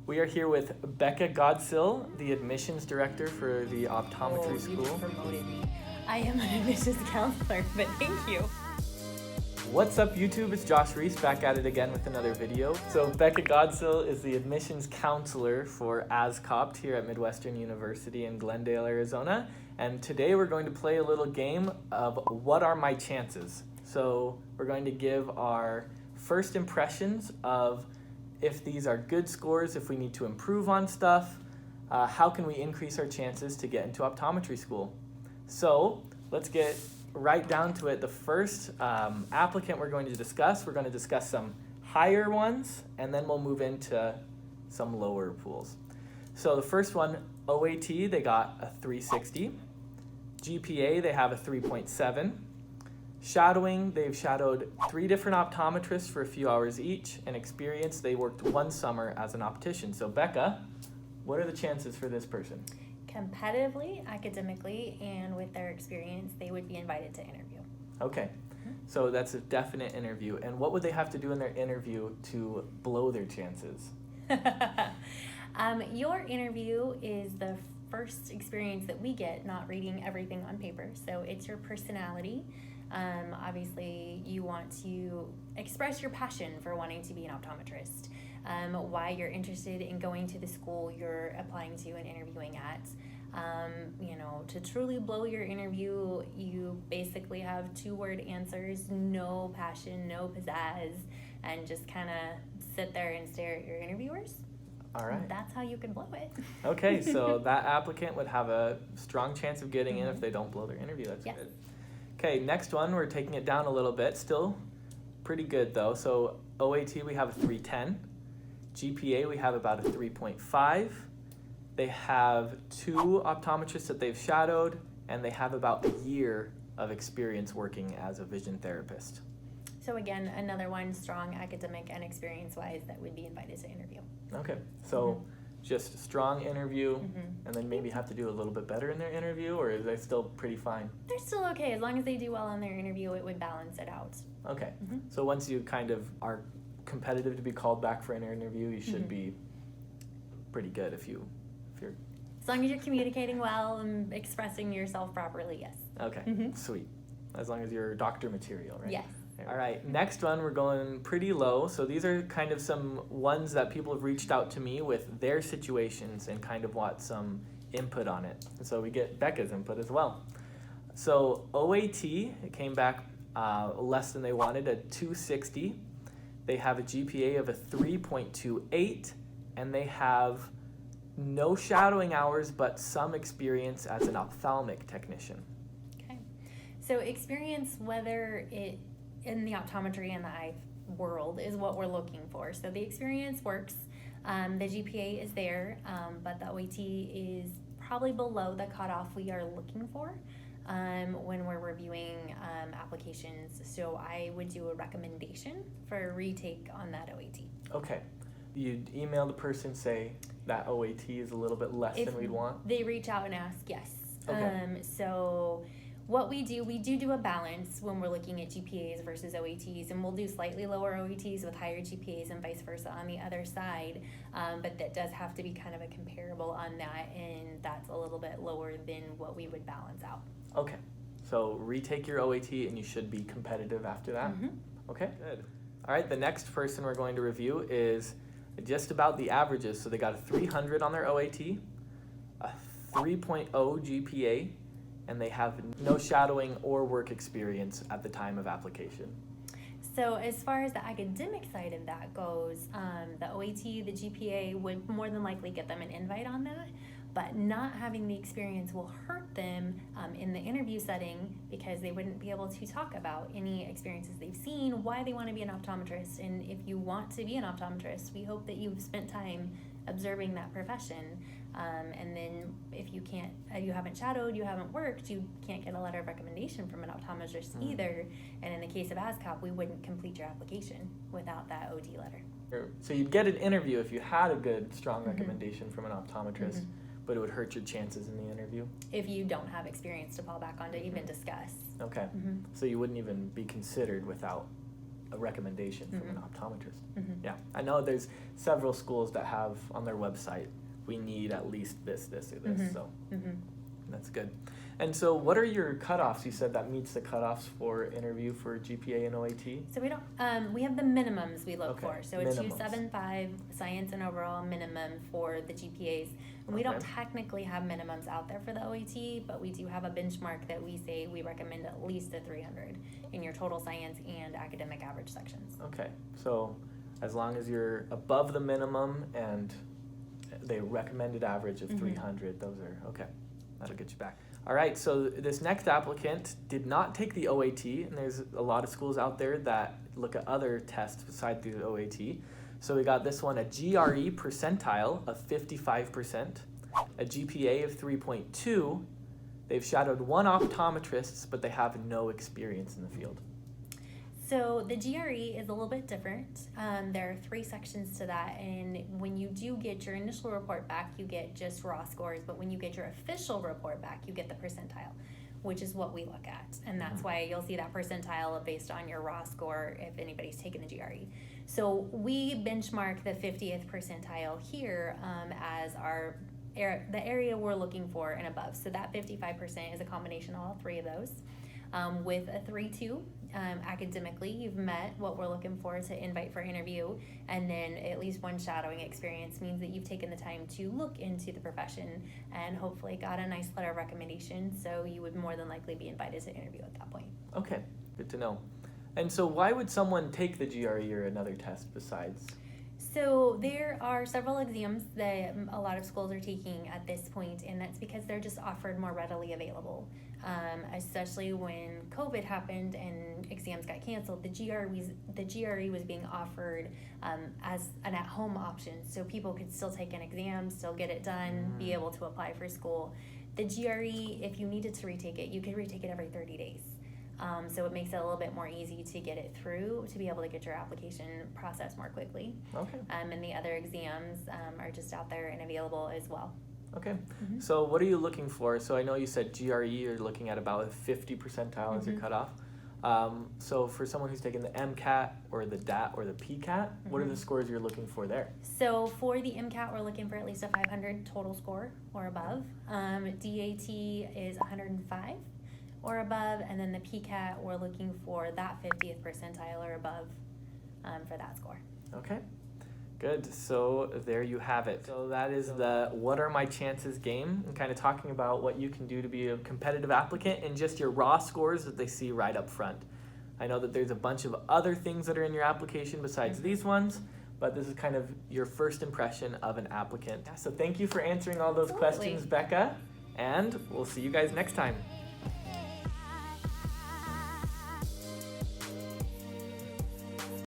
We are here with Becca Godsill, the admissions director for the optometry school. You promoted me. I am an admissions counselor, but thank you. What's up, YouTube? It's Josh Reese back at it again with another video. So Becca Godsill is the admissions counselor for AZCOPT here at Midwestern University in Glendale, Arizona. And today we're going to play a little game of What Are My Chances? So we're going to give our first impressions of if these are good scores, if we need to improve on stuff, how can we increase our chances to get into optometry school? So let's get right down to it. The first applicant we're going to discuss some higher ones, and then we'll move into some lower pools. So the first one, OAT, they got a 360. GPA, they have a 3.7. Shadowing, they've shadowed 3 different optometrists for a few hours each, and experience, they worked 1 summer as an optician. So Becca, what are the chances for this person? Competitively, academically, and with their experience, they would be invited to interview. Okay, so that's a definite interview. And what would they have to do in their interview to blow their chances? Your interview is the first experience that we get not reading everything on paper. So it's your personality. Obviously, you want to express your passion for wanting to be an optometrist, why you're interested in going to the school you're applying to and interviewing at. To truly blow your interview, you basically have 2-word answers: no passion, no pizzazz, and just kind of sit there and stare at your interviewers. All right. That's how you can blow it. Okay, so that applicant would have a strong chance of getting in if they don't blow their interview. That's good. Okay, next one, we're taking it down a little bit. Still pretty good though. So OAT, we have a 310. GPA, we have about a 3.5. They have 2 optometrists that they've shadowed, and they have about a year of experience working as a vision therapist. So again, another one, strong academic and experience-wise, that would be invited to interview. Okay, so just a strong interview, and then maybe have to do a little bit better in their interview, or is they still pretty fine? They're still okay. As long as they do well on their interview, it would balance it out. Okay, so once you kind of are competitive to be called back for an interview, you should be pretty good if you're... As long as you're communicating well and expressing yourself properly, yes. Okay, sweet. As long as you're doctor material, right? Yes. All right, next one, we're going pretty low. So these are kind of some ones that people have reached out to me with their situations and kind of want some input on it. And so we get Becca's input as well. So OAT, it came back less than they wanted, a 260. They have a GPA of a 3.28, and they have no shadowing hours, but some experience as an ophthalmic technician. Okay. So experience, whether it in the optometry and the eye world, is what we're looking for. So the experience works. The GPA is there, but the OAT is probably below the cutoff we are looking for when we're reviewing applications. So I would do a recommendation for a retake on that OAT. Okay. You'd email the person, say that OAT is a little bit less than we'd want? They reach out and ask, yes. Okay. So what we do a balance when we're looking at GPAs versus OATs, and we'll do slightly lower OATs with higher GPAs and vice versa on the other side, but that does have to be kind of a comparable on that, and that's a little bit lower than what we would balance out. Okay, so retake your OAT and you should be competitive after that? Okay, good. All right, the next person we're going to review is just about the averages. So they got a 300 on their OAT, a 3.0 GPA, and they have no shadowing or work experience at the time of application. So as far as the academic side of that goes, the OAT, the GPA would more than likely get them an invite on that, but not having the experience will hurt them in the interview setting, because they wouldn't be able to talk about any experiences they've seen, why they want to be an optometrist. And if you want to be an optometrist, we hope that you've spent time observing that profession. And then if you can't, you haven't shadowed, you haven't worked, you can't get a letter of recommendation from an optometrist either. And in the case of AZCOPT, we wouldn't complete your application without that OD letter. So you'd get an interview if you had a good, strong recommendation from an optometrist, but it would hurt your chances in the interview? If you don't have experience to fall back on to even discuss. Okay, so you wouldn't even be considered without a recommendation from an optometrist. Mhm. Yeah, I know there's several schools that have on their website, we need at least this, or this, so that's good. And so what are your cutoffs? You said that meets the cutoffs for interview for GPA and OAT? So we don't, we have the minimums we look Okay, for. So a minimums. 275 science and overall minimum for the GPAs. And we don't technically have minimums out there for the OAT, but we do have a benchmark that we say we recommend at least a 300 in your total science and academic average sections. Okay, so as long as you're above the minimum and the recommended average of 300, those are, okay, that'll get you back. All right, so this next applicant did not take the OAT, and there's a lot of schools out there that look at other tests besides the OAT. So we got this one, a GRE percentile of 55%, a GPA of 3.2. They've shadowed one optometrist, but they have no experience in the field. So the GRE is a little bit different. There are 3 sections to that, and when you do get your initial report back, you get just raw scores, but when you get your official report back, you get the percentile, which is what we look at, and that's why you'll see that percentile based on your raw score if anybody's taken the GRE. So we benchmark the 50th percentile here as the area we're looking for and above. So that 55% is a combination of all 3 of those. With a 3.2, academically, you've met what we're looking for to invite for interview, and then at least one shadowing experience means that you've taken the time to look into the profession and hopefully got a nice letter of recommendation, so you would more than likely be invited to interview at that point. Okay, good to know. And so why would someone take the GRE or another test besides? So there are several exams that a lot of schools are taking at this point, and that's because they're just offered more readily available. Especially when COVID happened and exams got canceled, the GRE was being offered as an at-home option, so people could still take an exam, still get it done, be able to apply for school. The GRE, if you needed to retake it, you could retake it every 30 days. So it makes it a little bit more easy to get it through, to be able to get your application processed more quickly. Okay. And the other exams are just out there and available as well. Okay. So what are you looking for? So I know you said GRE, you're looking at about a 50 percentile as your cutoff. So for someone who's taken the MCAT or the DAT or the PCAT, what are the scores you're looking for there? So for the MCAT, we're looking for at least a 500 total score or above. DAT is 105 or above, and then the PCAT, we're looking for that 50th percentile or above for that score. Okay, good. So there you have it. So that is the What Are My Chances game, and kind of talking about what you can do to be a competitive applicant and just your raw scores that they see right up front. I know that there's a bunch of other things that are in your application besides these ones, but this is kind of your first impression of an applicant. So thank you for answering all those questions, Becca, and we'll see you guys next time.